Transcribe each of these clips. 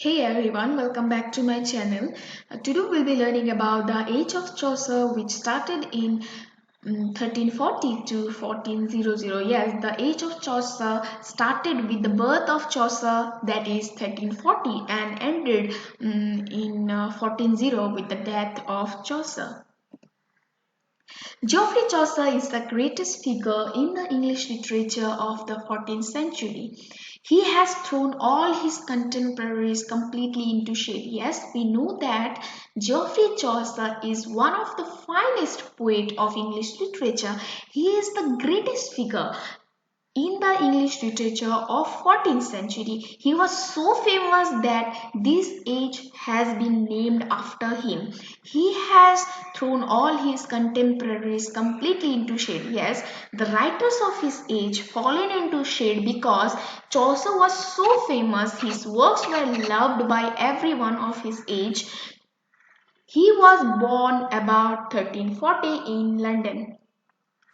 Hey everyone, welcome back to my channel. Today we'll be learning about the age of Chaucer, which started in 1340 to 1400. Yes, the age of Chaucer started with the birth of Chaucer, that is 1340, and ended in 1400 with the death of Chaucer. Geoffrey Chaucer is the greatest figure in the English literature of the 14th century. He has thrown all his contemporaries completely into shade. Yes, we know that Geoffrey Chaucer is one of the finest poets of English literature. He is the greatest figure in the English literature of 14th century. He was so famous that this age has been named after him. He has thrown all his contemporaries completely into shade. Yes, the writers of his age fallen into shade because Chaucer was so famous. His works were loved by everyone of his age. He was born about 1340 in London.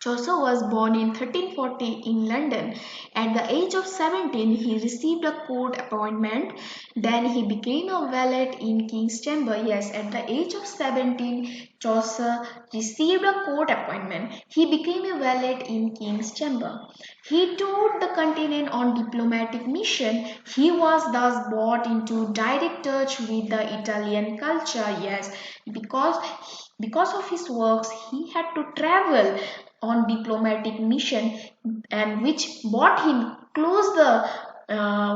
Chaucer was born in 1340 in London. At the age of 17, he received a court appointment. Then he became a valet in King's Chamber. Yes, at the age of 17, Chaucer received a court appointment. He became a valet in King's Chamber. He toured the continent on diplomatic mission. He was thus brought into direct touch with the Italian culture. Yes, because of his works, he had to travel on diplomatic mission, and which brought him closer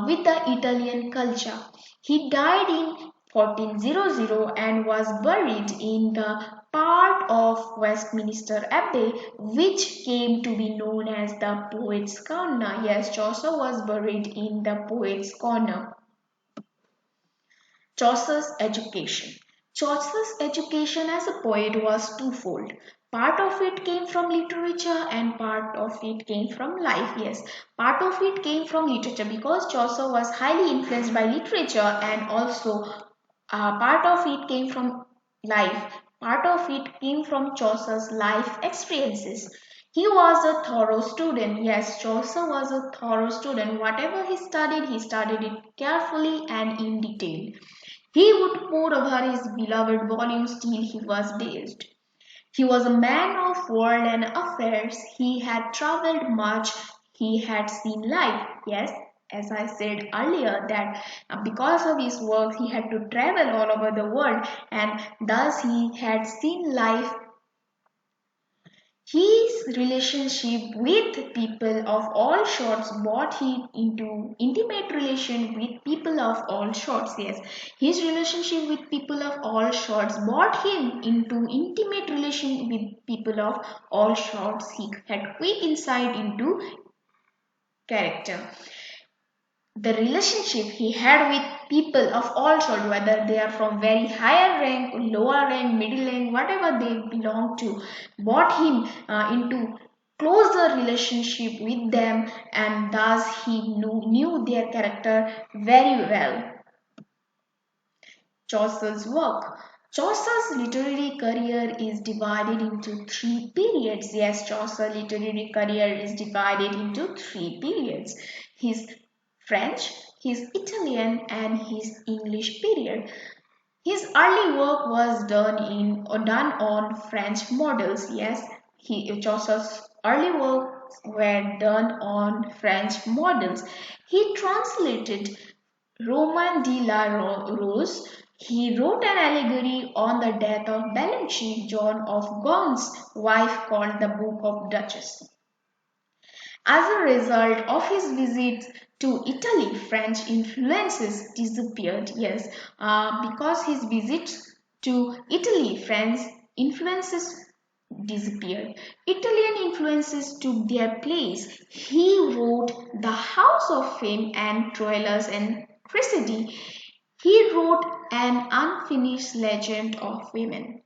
with the Italian culture. He died in 1400 and was buried in the part of Westminster Abbey which came to be known as the Poets' Corner. Yes, Chaucer was buried in the Poets' Corner. Chaucer's education. Chaucer's education as a poet was twofold. Part of it came from literature and part of it came from life. Yes, part of it came from literature because Chaucer was highly influenced by literature, and also part of it came from life. Part of it came from Chaucer's life experiences. He was a thorough student. Yes, Chaucer was a thorough student. Whatever he studied it carefully and in detail. He would pore over his beloved volumes till he was dazed. He was a man of world and affairs. He had travelled much. He had seen life. Yes, as I said earlier, that because of his work, he had to travel all over the world, and thus he had seen life. His relationship with people of all sorts brought him into intimate relation with people of all sorts. Yes, his relationship with people of all sorts brought him into intimate relation with people of all sorts. He had quick insight into character. The relationship he had with people of all sorts, whether they are from very higher rank, lower rank, middle rank, whatever they belong to, brought him into closer relationship with them, and thus he knew their character very well. Chaucer's work. Chaucer's literary career is divided into three periods. Yes, Chaucer's literary career is divided into three periods. His French, his Italian, and his English period. His early work was done on French models. Yes, Chaucer's early works were done on French models. He translated Roman de la Rose. He wrote an allegory on the death of Belanchine, John of Gaunt's wife, called the Book of Duchess. As a result of his visit to Italy, French influences disappeared. Yes, because his visit to Italy, French influences disappeared. Italian influences took their place. He wrote The House of Fame and Troilus and Cressidi. He wrote An Unfinished Legend of Women.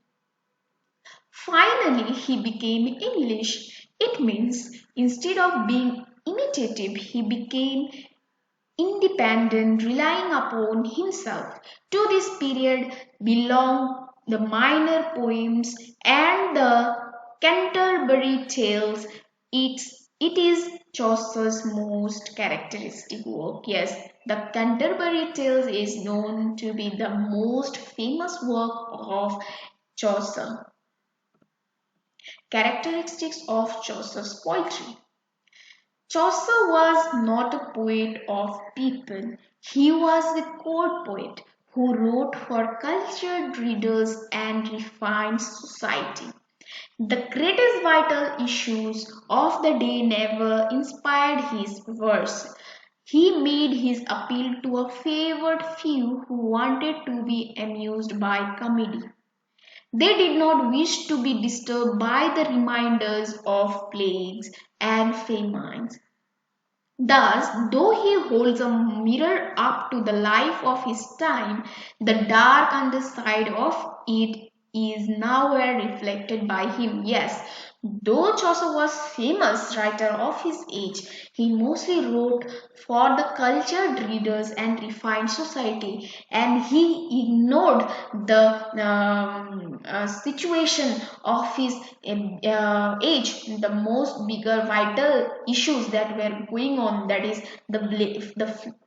Finally, he became English. It means instead of being imitative, he became independent, relying upon himself. To this period belong the minor poems and the Canterbury Tales. Its It is Chaucer's most characteristic work. Yes, the Canterbury Tales is known to be the most famous work of Chaucer. Characteristics of Chaucer's poetry. Chaucer was not a poet of people. He was a court poet who wrote for cultured readers and refined society. The greatest vital issues of the day never inspired his verse. He made his appeal to a favored few who wanted to be amused by comedy. They did not wish to be disturbed by the reminders of plagues and famines. Thus, though he holds a mirror up to the life of his time, the dark underside of it is nowhere reflected by him. Yes, though Chaucer was famous writer of his age, he mostly wrote for the cultured readers and refined society, and he ignored the situation of his age, the most bigger vital issues that were going on, that is the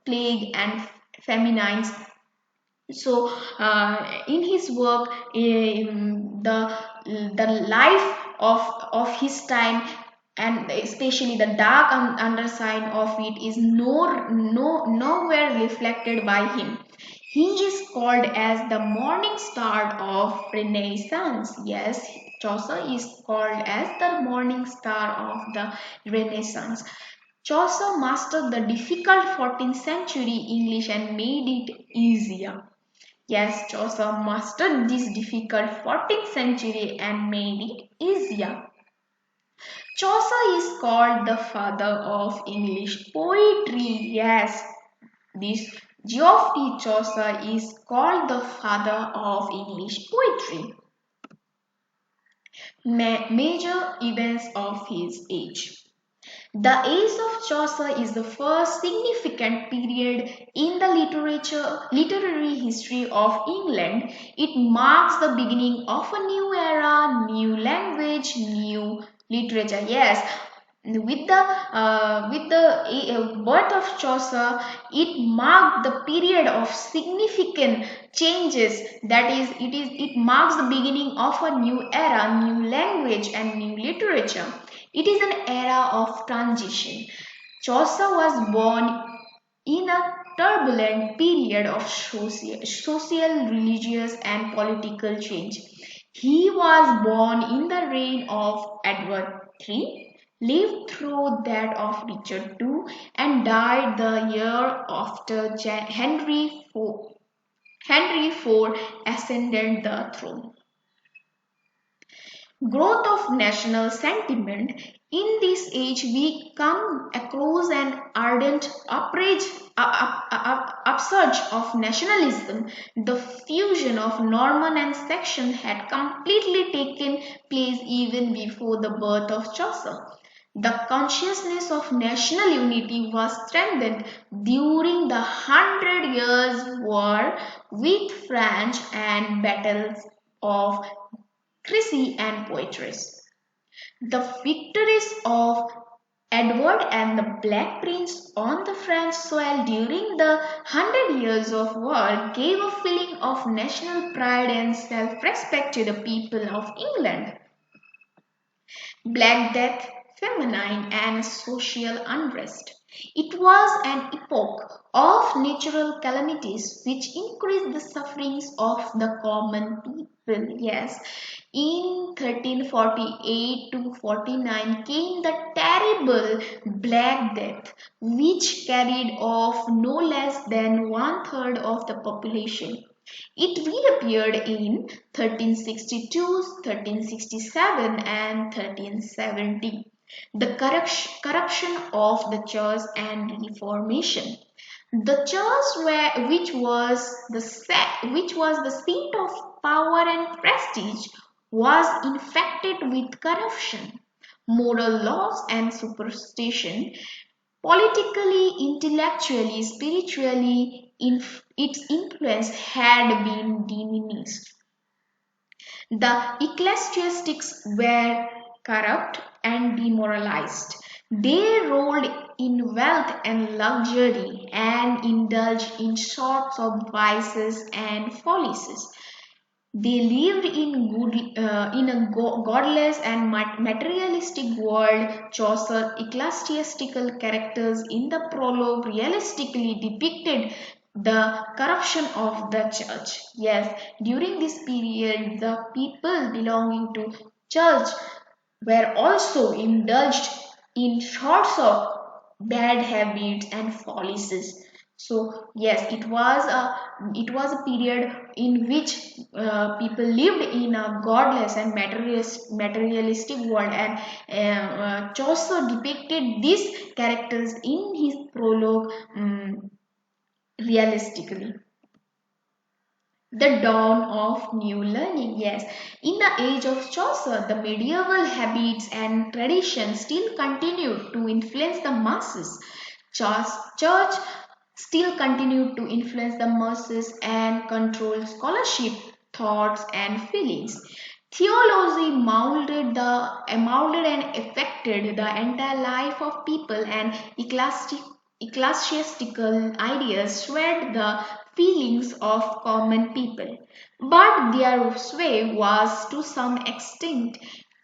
plague and famines. So in his work, the life of his time, and especially the dark underside of it, is nowhere reflected by him. He is called as the morning star of Renaissance. Yes, Chaucer is called as the morning star of the Renaissance. Chaucer mastered the difficult 14th century English and made it easier. Yes, Chaucer mastered this difficult 14th century and made it easier. Chaucer is called the father of English poetry. Yes, this Geoffrey Chaucer is called the father of English poetry. Major events of his age. The age of Chaucer is the first significant period in the literary history of England. It marks the beginning of a new era, new language, new literature. Yes, with the birth of Chaucer, it marked the period of significant changes. That is, it marks the beginning of a new era, new language, and new literature. It is an era of transition. Chaucer was born in a turbulent period of social, religious, and political change. He was born in the reign of Edward III, lived through that of Richard II, and died the year after Henry IV ascended the throne. Growth of national sentiment. In this age, we come across an ardent upsurge of nationalism. The fusion of Norman and Saxon had completely taken place even before the birth of Chaucer. The consciousness of national unity was strengthened during the Hundred Years' War with France and battles of Crecy and Poitiers. The victories of Edward and the Black Prince on the French soil during the Hundred Years of War gave a feeling of national pride and self-respect to the people of England. Black Death, famine, and social unrest. It was an epoch of natural calamities which increased the sufferings of the common people. Yes, in 1348 to 49 came the terrible Black Death, which carried off no less than one-third of the population. It reappeared in 1362, 1367 and 1370. The corruption of the church and reformation. The church, which was the seat of power and prestige, was infected with corruption, moral laws and superstition. Politically, intellectually, spiritually, its influence had been diminished. The ecclesiastics were corrupt and demoralized. They rolled in wealth and luxury and indulged in sorts of vices and follies. They lived in a godless and materialistic world. Chaucer ecclesiastical characters in the prologue realistically depicted the corruption of the church. Yes, during this period, the people belonging to church were also indulged in sorts of bad habits and follies. So yes, it was a period in which people lived in a godless and materialistic world, and Chaucer depicted these characters in his prologue realistically. The dawn of new learning. Yes, in the age of Chaucer, the medieval habits and traditions still continued to influence the masses. Church still continued to influence the masses and control scholarship, thoughts, and feelings. Theology molded and affected the entire life of people, and ecclesiastical ideas swayed the feelings of common people. But their sway was to some extent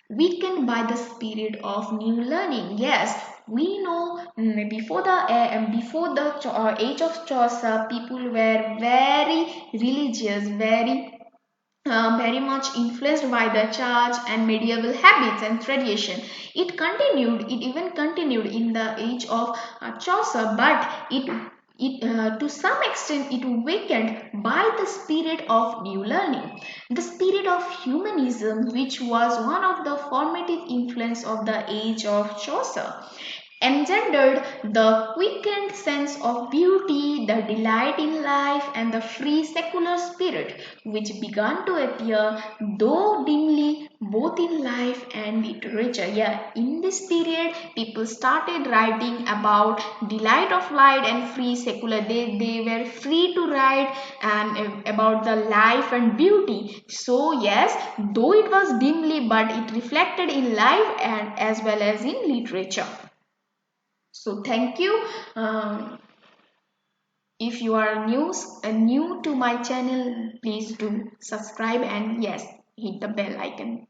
weakened by the spirit of new learning. Yes, we know before the age of Chaucer, people were very religious, very much influenced by the church and medieval habits and tradition. It even continued in the age of Chaucer, but to some extent it weakened by the spirit of new learning, the spirit of humanism, which was one of the formative influence of the age of Chaucer, engendered the quickened sense of beauty, the delight in life, and the free secular spirit, which began to appear, though dimly, both in life and literature. Yeah, in this period, people started writing about delight of light and free secular. They were free to write and about the life and beauty. So yes, though it was dimly, but it reflected in life and as well as in literature. So thank you. If you are new to my channel, please do subscribe and yes, hit the bell icon.